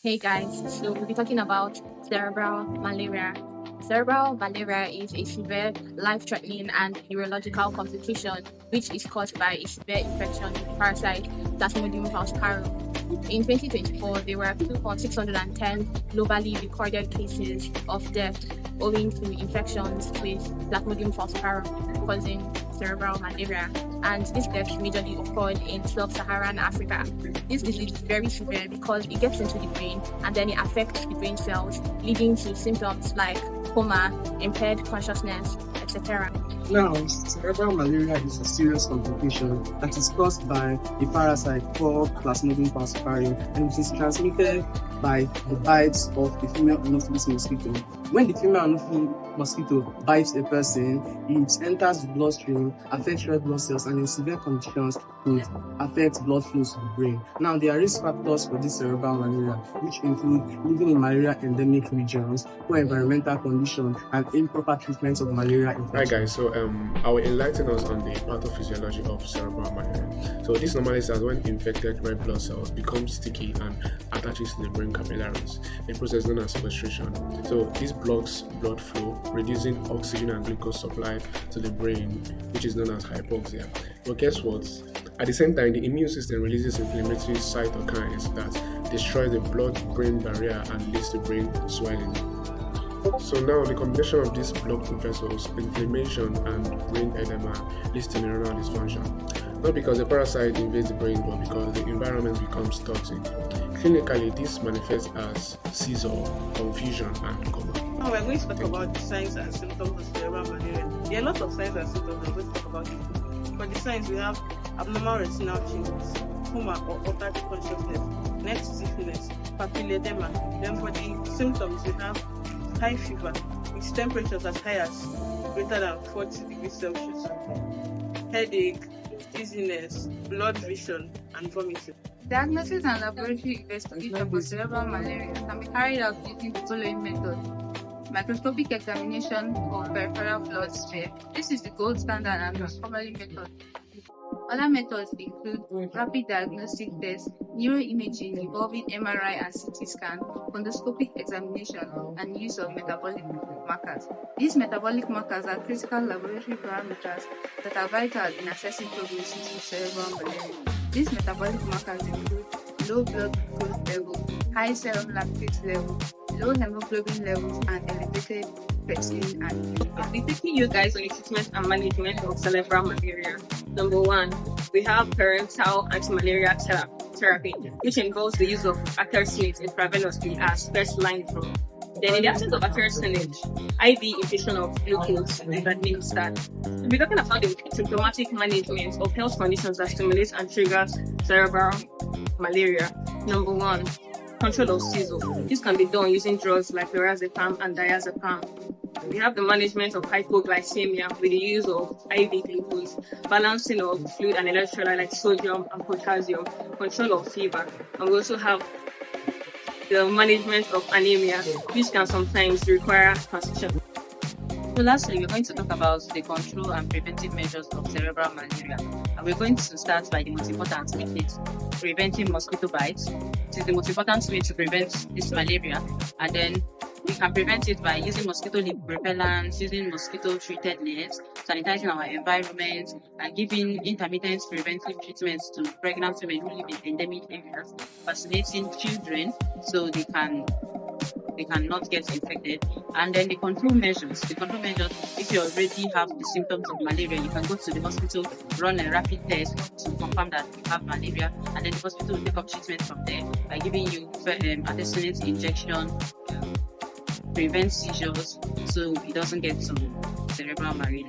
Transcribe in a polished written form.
Hey guys, so we'll be talking about cerebral malaria. Cerebral malaria is a severe, life-threatening and neurological complication which is caused by a severe infection with the parasite Plasmodium falciparum. In 2024, there were 2,610 globally recorded cases of death owing to infections with Plasmodium falciparum causing cerebral malaria, and this death majorly occurred in sub-Saharan Africa. This disease is very severe because it gets into the brain and then it affects the brain cells, leading to symptoms like coma, impaired consciousness, etc. Now, cerebral malaria is a serious complication that is caused by a parasite called Plasmodium falciparum, and it is transmitted by the bites of the female Anopheles mosquito. When the female Anopheles mosquito bites a person, it enters the bloodstream, affects red blood cells, and in severe conditions could affect blood flow to the brain. Now, there are risk factors for this cerebral malaria, which include living in malaria endemic regions, poor environmental conditions, and improper treatment of malaria infection. Hi guys, so I will enlighten us on the pathophysiology of cerebral malaria. So this normally starts when infected red blood cells become sticky and attaches to the brain capillaries, a process known as sequestration. So this blocks blood flow, reducing oxygen and glucose supply to the brain, which is known as hypoxia. But guess what? At the same time, the immune system releases inflammatory cytokines that destroy the blood-brain barrier and leads to brain swelling. So now the combination of these blocked vessels, inflammation and brain edema leads to neuronal dysfunction. Not because the parasite invades the brain, but because the environment becomes toxic. Clinically, this manifests as seizure, confusion, and coma. Now we're going to talk about the signs and symptoms of cerebral malaria. There are a lot of signs and symptoms we're going to talk about it. For the signs, we have abnormal retinal changes, coma or altered consciousness, neck stiffness, papilledema. Then for the symptoms, we have high fever with temperatures as high as greater than 40 degrees Celsius, headache, dizziness, blurred vision, and vomiting. Diagnosis and laboratory investigation for cerebral malaria can be carried out using the following methods. Microscopic examination of peripheral blood smear. This is the gold standard and most commonly method. Other methods include rapid diagnostic tests, neuroimaging involving MRI and CT scan, fundoscopic examination, and use of metabolic markers. These metabolic markers are critical laboratory parameters that are vital in assessing prognosis of cerebral malaria. These metabolic markers include low blood glucose level, high serum lactate level, low hemoglobin levels, and elevated creatine and urine. I'll be taking you guys on the treatment and management of cerebral malaria. Number one, we have parental anti-malaria therapy, which involves the use of artesunate intravenously as first line drug. Then, in the absence of artesunate, IV infusion of glucose is administered. We'll be talking about the symptomatic management of health conditions that stimulate and trigger cerebral malaria. Number one, control of seizure. This can be done using drugs like lorazepam and diazepam. We have the management of hypoglycemia with the use of IV glucose, balancing of fluid and electrolyte like sodium and potassium, control of fever, and we also have the management of anemia, which can sometimes require transfusion. So lastly, we're going to talk about the control and preventive measures of cerebral malaria. And we're going to start by the most important method, preventing mosquito bites. It is the most important way to prevent this malaria. And then we can prevent it by using mosquito repellents, using mosquito-treated nets, sanitizing our environment, and giving intermittent preventive treatments to pregnant women who live in endemic areas, vaccinating children so they cannot get infected. And then the control measures, if you already have the symptoms of malaria, you can go to the hospital, run a rapid test to confirm that you have malaria, and then the hospital will take up treatment from there by giving you artesunate injection, prevent seizures so it doesn't get to cerebral malaria.